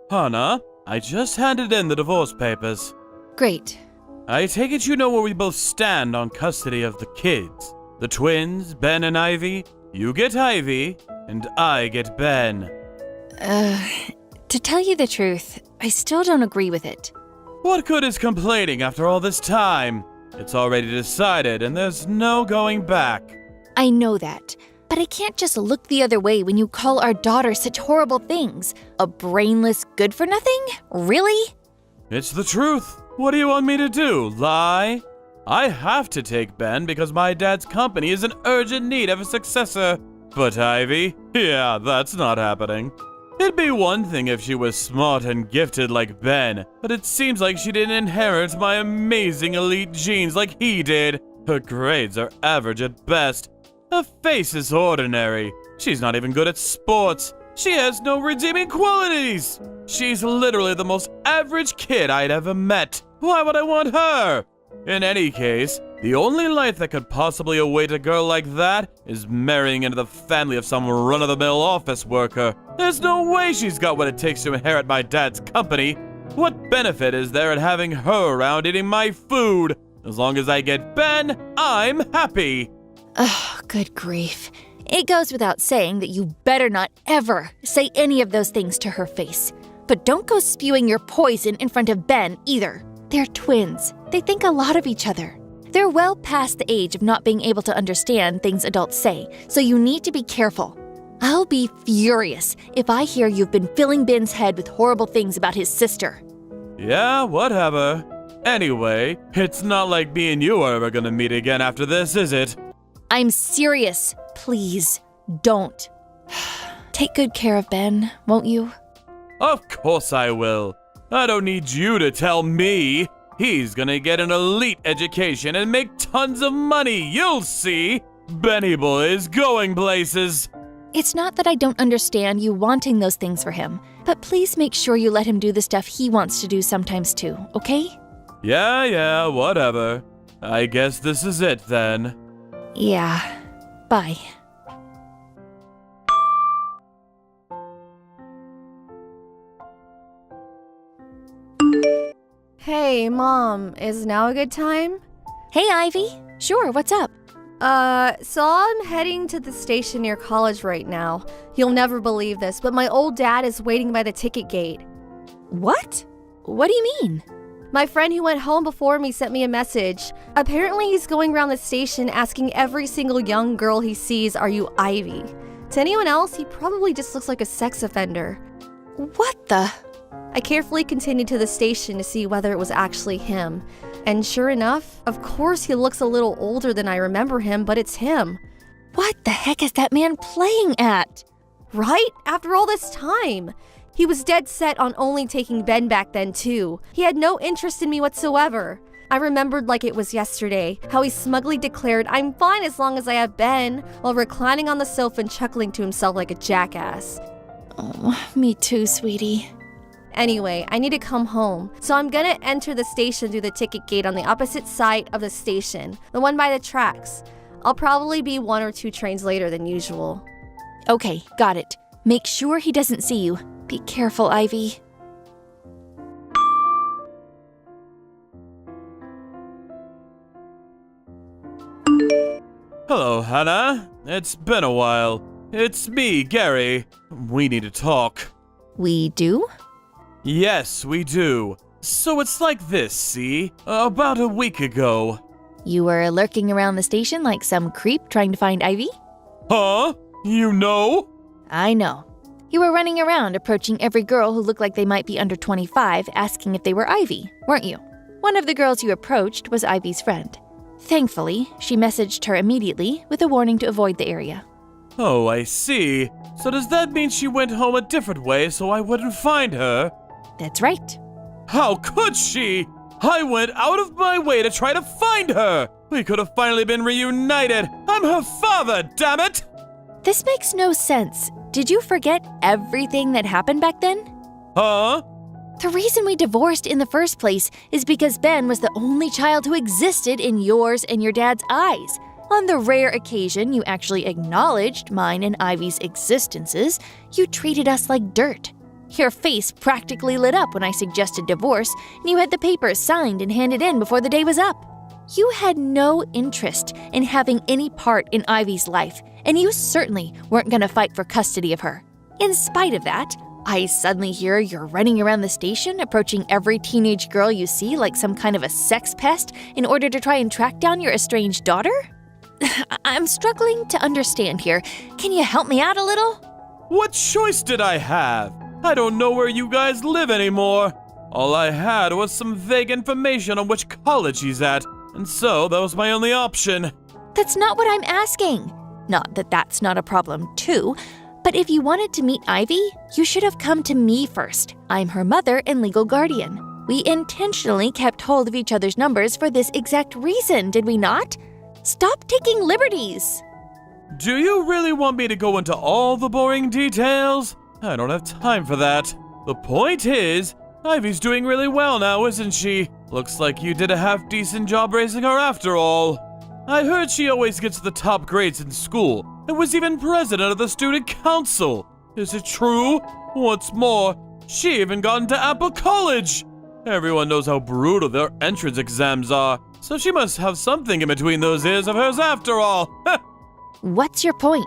Hannah, I just handed in the divorce papers. Great. I take it you know where we both stand on custody of the kids. The twins, Ben and Ivy. You get Ivy, and I get Ben. To tell you the truth, I still don't agree with it. What good is complaining after all this time? It's already decided, and there's no going back. I know that, but I can't just look the other way when you call our daughter such horrible things. A brainless good-for-nothing? Really? It's the truth. What do you want me to do, lie? I have to take Ben because my dad's company is in urgent need of a successor. But Ivy? Yeah, that's not happening. It'd be one thing if she was smart and gifted like Ben, but it seems like she didn't inherit my amazing elite genes like he did. Her grades are average at best. Her face is ordinary. She's not even good at sports. She has no redeeming qualities. She's literally the most average kid I'd ever met. Why would I want her? In any case, the only life that could possibly await a girl like that is marrying into the family of some run-of-the-mill office worker. There's no way she's got what it takes to inherit my dad's company. What benefit is there in having her around eating my food? As long as I get Ben, I'm happy. Oh, good grief. It goes without saying that you better not ever say any of those things to her face. But don't go spewing your poison in front of Ben either. They're twins. They think a lot of each other. They're well past the age of not being able to understand things adults say, so you need to be careful. I'll be furious if I hear you've been filling Ben's head with horrible things about his sister. Yeah, whatever. Anyway, it's not like me and you are ever gonna meet again after this, is it? I'm serious. Please, don't. Take good care of Ben, won't you? Of course I will. I don't need you to tell me. He's gonna get an elite education and make tons of money, you'll see. Benny boy is going places. It's not that I don't understand you wanting those things for him, but please make sure you let him do the stuff he wants to do sometimes too, okay? Yeah, whatever. I guess this is it then. Yeah. Bye. Hey, Mom, is now a good time? Hey, Ivy. Sure, what's up? So I'm heading to the station near college right now. You'll never believe this, but my old dad is waiting by the ticket gate. What? What do you mean? My friend who went home before me sent me a message. Apparently he's going around the station asking every single young girl he sees, "Are you Ivy?" To anyone else, he probably just looks like a sex offender. What the? I carefully continued to the station to see whether it was actually him. And sure enough, of course he looks a little older than I remember him, but it's him. What the heck is that man playing at? Right? After all this time. He was dead set on only taking Ben back then too. He had no interest in me whatsoever. I remembered like it was yesterday, how he smugly declared, "I'm fine as long as I have Ben," while reclining on the sofa and chuckling to himself like a jackass. Oh, me too, sweetie. Anyway, I need to come home, so I'm gonna enter the station through the ticket gate on the opposite side of the station, the one by the tracks. I'll probably be 1 or 2 trains later than usual. Okay, got it. Make sure he doesn't see you. Be careful, Ivy. Hello, Hannah. It's been a while. It's me, Gary. We need to talk. We do? Yes, we do. So it's like this, see? About a week ago. You were lurking around the station like some creep trying to find Ivy? Huh? You know? I know. You were running around approaching every girl who looked like they might be under 25 asking if they were Ivy, weren't you? One of the girls you approached was Ivy's friend. Thankfully, she messaged her immediately with a warning to avoid the area. Oh, I see. So does that mean she went home a different way so I wouldn't find her? That's right. How could she? I went out of my way to try to find her. We could have finally been reunited. I'm her father, damn it! This makes no sense. Did you forget everything that happened back then? Huh? The reason we divorced in the first place is because Ben was the only child who existed in yours and your dad's eyes. On the rare occasion you actually acknowledged mine and Ivy's existences, you treated us like dirt. Your face practically lit up when I suggested divorce, and you had the papers signed and handed in before the day was up. You had no interest in having any part in Ivy's life, and you certainly weren't going to fight for custody of her. In spite of that, I suddenly hear you're running around the station, approaching every teenage girl you see like some kind of a sex pest in order to try and track down your estranged daughter? I'm struggling to understand here. Can you help me out a little? What choice did I have? I don't know where you guys live anymore. All I had was some vague information on which college he's at, and so that was my only option. That's not what I'm asking. Not that that's not a problem, too. But if you wanted to meet Ivy, you should have come to me first. I'm her mother and legal guardian. We intentionally kept hold of each other's numbers for this exact reason, did we not? Stop taking liberties. Do you really want me to go into all the boring details? I don't have time for that. The point is, Ivy's doing really well now, isn't she? Looks like you did a half-decent job raising her after all. I heard she always gets the top grades in school and was even president of the student council. Is it true? What's more, she even got into Apple College. Everyone knows how brutal their entrance exams are, so she must have something in between those ears of hers after all. What's your point?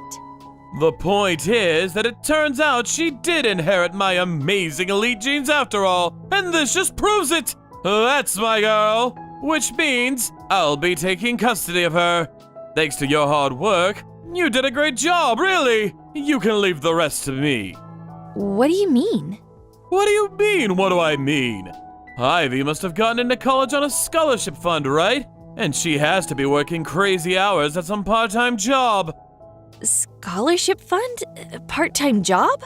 The point is that it turns out she did inherit my amazing elite genes after all, and this just proves it. That's my girl, which means I'll be taking custody of her. Thanks to your hard work, you did a great job, really. You can leave the rest to me. What do you mean? What do you mean, what do I mean? Ivy must have gotten into college on a scholarship fund, right? And she has to be working crazy hours at some part-time job. Scholarship fund? Part-time job?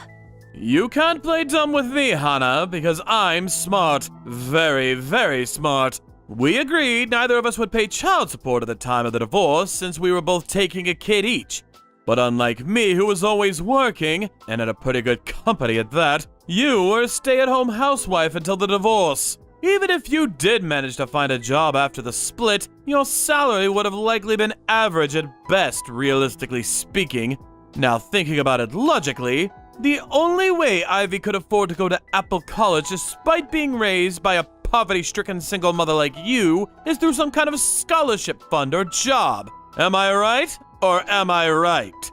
You can't play dumb with me, Hannah, because I'm smart. Very, very smart. We agreed neither of us would pay child support at the time of the divorce since we were both taking a kid each. But unlike me, who was always working, and at a pretty good company at that, you were a stay-at-home housewife until the divorce. Even if you did manage to find a job after the split, your salary would have likely been average at best, realistically speaking. Now thinking about it logically, the only way Ivy could afford to go to Apple College despite being raised by a poverty-stricken single mother like you is through some kind of scholarship fund or job. Am I right? Or am I right?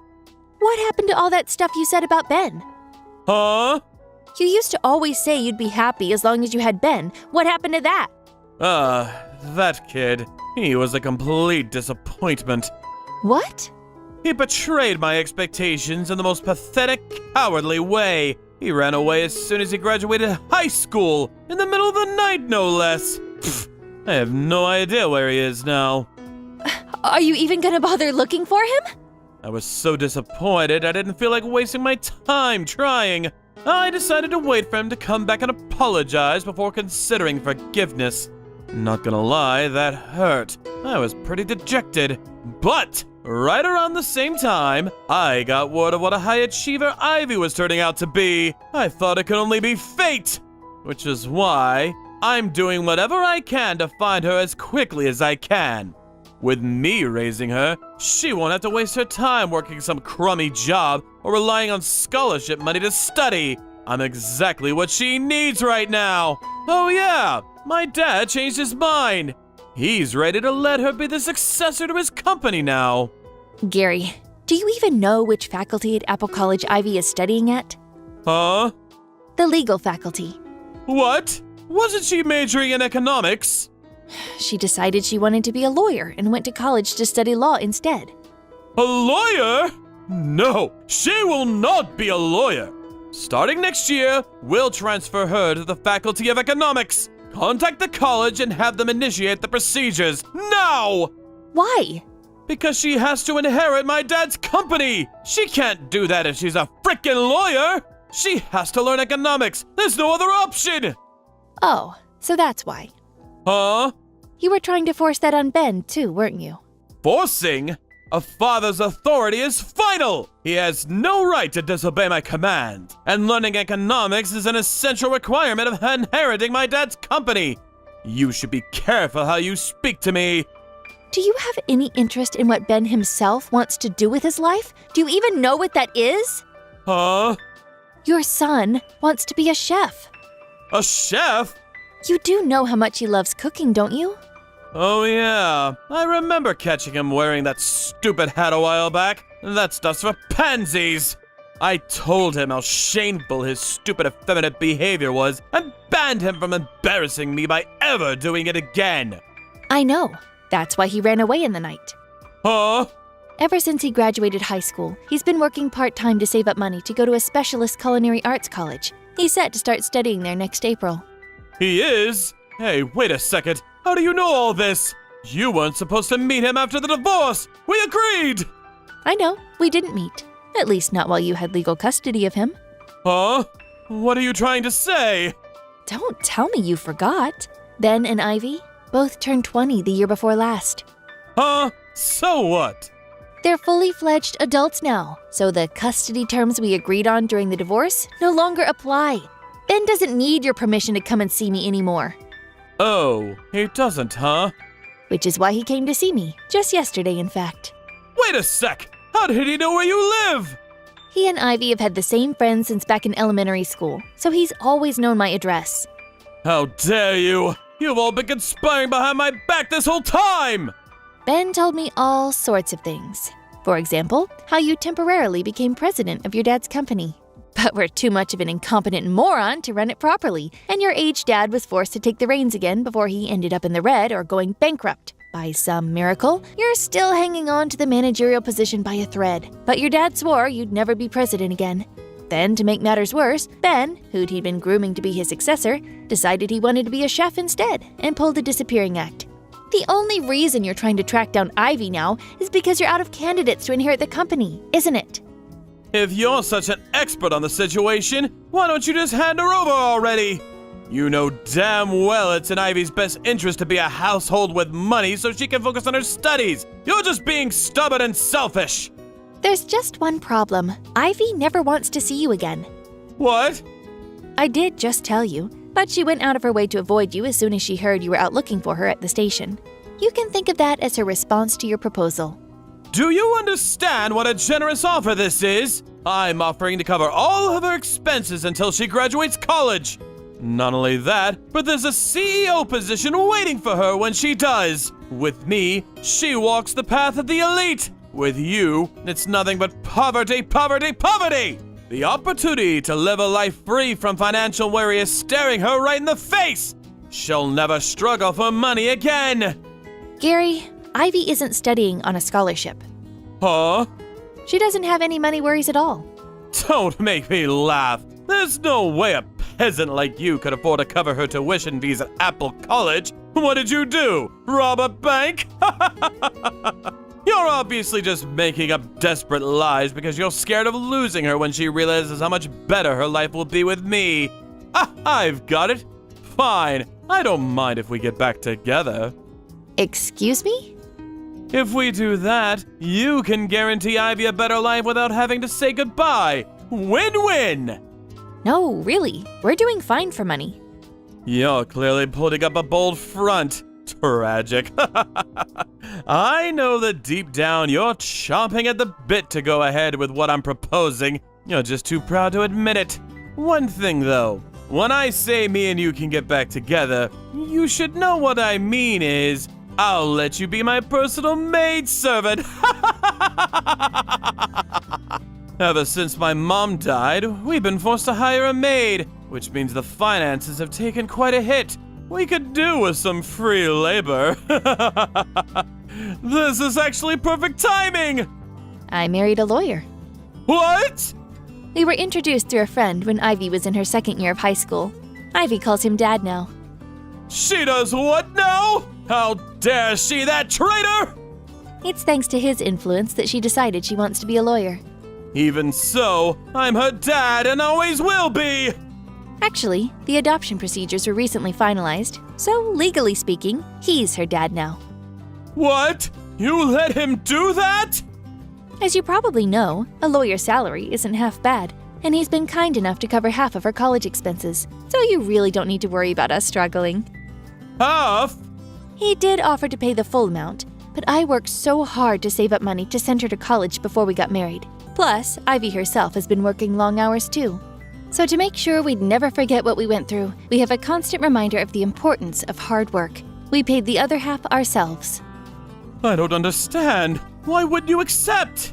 What happened to all that stuff you said about Ben? Huh? You used to always say you'd be happy as long as you had Ben. What happened to that? That kid. He was a complete disappointment. What? He betrayed my expectations in the most pathetic, cowardly way. He ran away as soon as he graduated high school, in the middle of the night, no less. Pfft, I have no idea where he is now. Are you even gonna bother looking for him? I was so disappointed I didn't feel like wasting my time trying. I decided to wait for him to come back and apologize before considering forgiveness. Not gonna lie, that hurt. I was pretty dejected. But right around the same time, I got word of what a high achiever Ivy was turning out to be. I thought it could only be fate, which is why I'm doing whatever I can to find her as quickly as I can. With me raising her, she won't have to waste her time working some crummy job or relying on scholarship money to study. I'm exactly what she needs right now. Oh yeah, my dad changed his mind. He's ready to let her be the successor to his company now. Gary, do you even know which faculty at Apple College Ivy is studying at? Huh? The legal faculty. What? Wasn't she majoring in economics? She decided she wanted to be a lawyer and went to college to study law instead. A lawyer? No, she will not be a lawyer. Starting next year, we'll transfer her to the Faculty of Economics. Contact the college and have them initiate the procedures now! Why? Because she has to inherit my dad's company. She can't do that if she's a frickin' lawyer. She has to learn economics. There's no other option. Oh, so that's why. Huh? You were trying to force that on Ben, too, weren't you? Forcing? A father's authority is final! He has no right to disobey my command, and learning economics is an essential requirement of inheriting my dad's company. You should be careful how you speak to me. Do you have any interest in what Ben himself wants to do with his life? Do you even know what that is? Huh? Your son wants to be a chef. A chef? You do know how much he loves cooking, don't you? Oh yeah, I remember catching him wearing that stupid hat a while back. That stuff's for pansies. I told him how shameful his stupid effeminate behavior was and banned him from embarrassing me by ever doing it again. I know. That's why he ran away in the night. Huh? Ever since he graduated high school, he's been working part-time to save up money to go to a specialist culinary arts college. He's set to start studying there next April. He is? Hey, wait a second. How do you know all this? You weren't supposed to meet him after the divorce. We agreed! I know, we didn't meet. At least not while you had legal custody of him. Huh? What are you trying to say? Don't tell me you forgot. Ben and Ivy both turned 20 the year before last. Huh? So what? They're fully fledged adults now, so the custody terms we agreed on during the divorce no longer apply. Ben doesn't need your permission to come and see me anymore. Oh, he doesn't, huh? Which is why he came to see me, just yesterday in fact. Wait a sec! How did he know where you live? He and Ivy have had the same friends since back in elementary school, so he's always known my address. How dare you! You've all been conspiring behind my back this whole time! Ben told me all sorts of things. For example, how you temporarily became president of your dad's company. But were too much of an incompetent moron to run it properly, and your aged dad was forced to take the reins again before he ended up in the red or going bankrupt. By some miracle, you're still hanging on to the managerial position by a thread, but your dad swore you'd never be president again. Then, to make matters worse, Ben, who'd he'd been grooming to be his successor, decided he wanted to be a chef instead and pulled a disappearing act. The only reason you're trying to track down Ivy now is because you're out of candidates to inherit the company, isn't it? If you're such an expert on the situation, why don't you just hand her over already? You know damn well it's in Ivy's best interest to be a household with money so she can focus on her studies. You're just being stubborn and selfish. There's just one problem. Ivy never wants to see you again. What? I did just tell you, but she went out of her way to avoid you as soon as she heard you were out looking for her at the station. You can think of that as her response to your proposal. Do you understand what a generous offer this is? I'm offering to cover all of her expenses until she graduates college. Not only that, but there's a CEO position waiting for her when she does. With me, she walks the path of the elite. With you, it's nothing but poverty, poverty, poverty! The opportunity to live a life free from financial worry is staring her right in the face. She'll never struggle for money again. Gary, Ivy isn't studying on a scholarship. Huh? She doesn't have any money worries at all. Don't make me laugh. There's no way a peasant like you could afford to cover her tuition fees at Apple College. What did you do? Rob a bank? You're obviously just making up desperate lies because you're scared of losing her when she realizes how much better her life will be with me. I've got it. Fine. I don't mind if we get back together. Excuse me? If we do that, you can guarantee Ivy a better life without having to say goodbye. Win-win! No, really. We're doing fine for money. You're clearly putting up a bold front. Tragic. I know that deep down you're chomping at the bit to go ahead with what I'm proposing. You're just too proud to admit it. One thing though, when I say me and you can get back together, you should know what I mean is I'll let you be my personal maidservant. Ever since my mom died, we've been forced to hire a maid, which means the finances have taken quite a hit. We could do with some free labor. This is actually perfect timing! I married a lawyer. What? We were introduced through a friend when Ivy was in her second year of high school. Ivy calls him Dad now. She does what now? How dare she, that traitor! It's thanks to his influence that she decided she wants to be a lawyer. Even so, I'm her dad and always will be! Actually, the adoption procedures were recently finalized, so legally speaking, he's her dad now. What? You let him do that? As you probably know, a lawyer's salary isn't half bad, and he's been kind enough to cover half of her college expenses, so you really don't need to worry about us struggling. Half? He did offer to pay the full amount, but I worked so hard to save up money to send her to college before we got married. Plus, Ivy herself has been working long hours too. So to make sure we'd never forget what we went through, we have a constant reminder of the importance of hard work. We paid the other half ourselves. I don't understand. Why wouldn't you accept?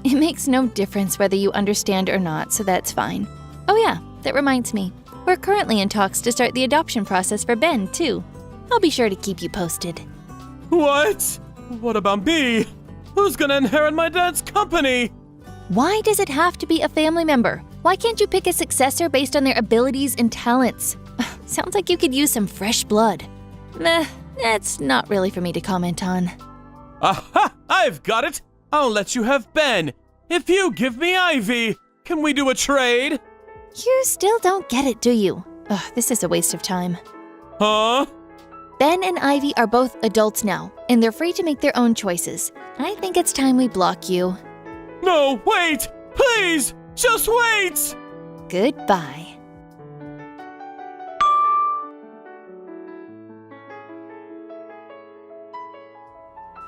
It makes no difference whether you understand or not, so that's fine. Oh yeah, that reminds me. We're currently in talks to start the adoption process for Ben, too. I'll be sure to keep you posted. What? What about me? Who's gonna inherit my dad's company? Why does it have to be a family member? Why can't you pick a successor based on their abilities and talents? Sounds like you could use some fresh blood. Meh, that's not really for me to comment on. Aha! I've got it! I'll let you have Ben. If you give me Ivy, can we do a trade? You still don't get it, do you? Ugh, this is a waste of time. Huh? Ben and Ivy are both adults now, and they're free to make their own choices. I think it's time we block you. No, wait! Please! Just wait! Goodbye.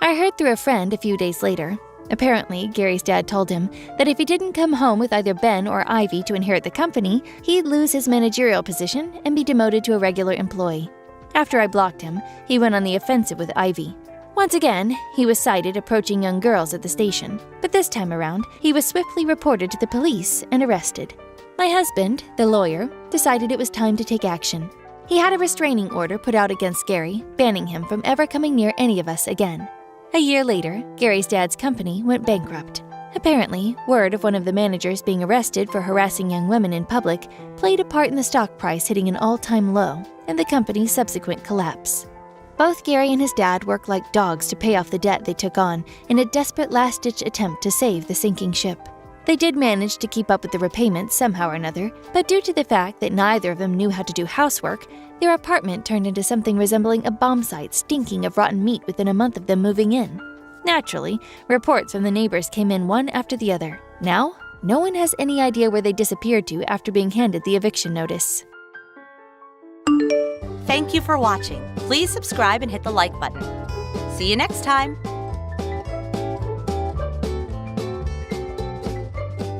I heard through a friend a few days later. Apparently, Gary's dad told him that if he didn't come home with either Ben or Ivy to inherit the company, he'd lose his managerial position and be demoted to a regular employee. After I blocked him, he went on the offensive with Ivy. Once again, he was sighted approaching young girls at the station, but this time around, he was swiftly reported to the police and arrested. My husband, the lawyer, decided it was time to take action. He had a restraining order put out against Gary, banning him from ever coming near any of us again. A year later, Gary's dad's company went bankrupt. Apparently, word of one of the managers being arrested for harassing young women in public played a part in the stock price hitting an all-time low and the company's subsequent collapse. Both Gary and his dad worked like dogs to pay off the debt they took on in a desperate last-ditch attempt to save the sinking ship. They did manage to keep up with the repayments somehow or another, but due to the fact that neither of them knew how to do housework, their apartment turned into something resembling a bomb site stinking of rotten meat within a month of them moving in. Naturally, reports from the neighbors came in one after the other. Now, no one has any idea where they disappeared to after being handed the eviction notice. Thank you for watching. Please subscribe and hit the like button. See you next time.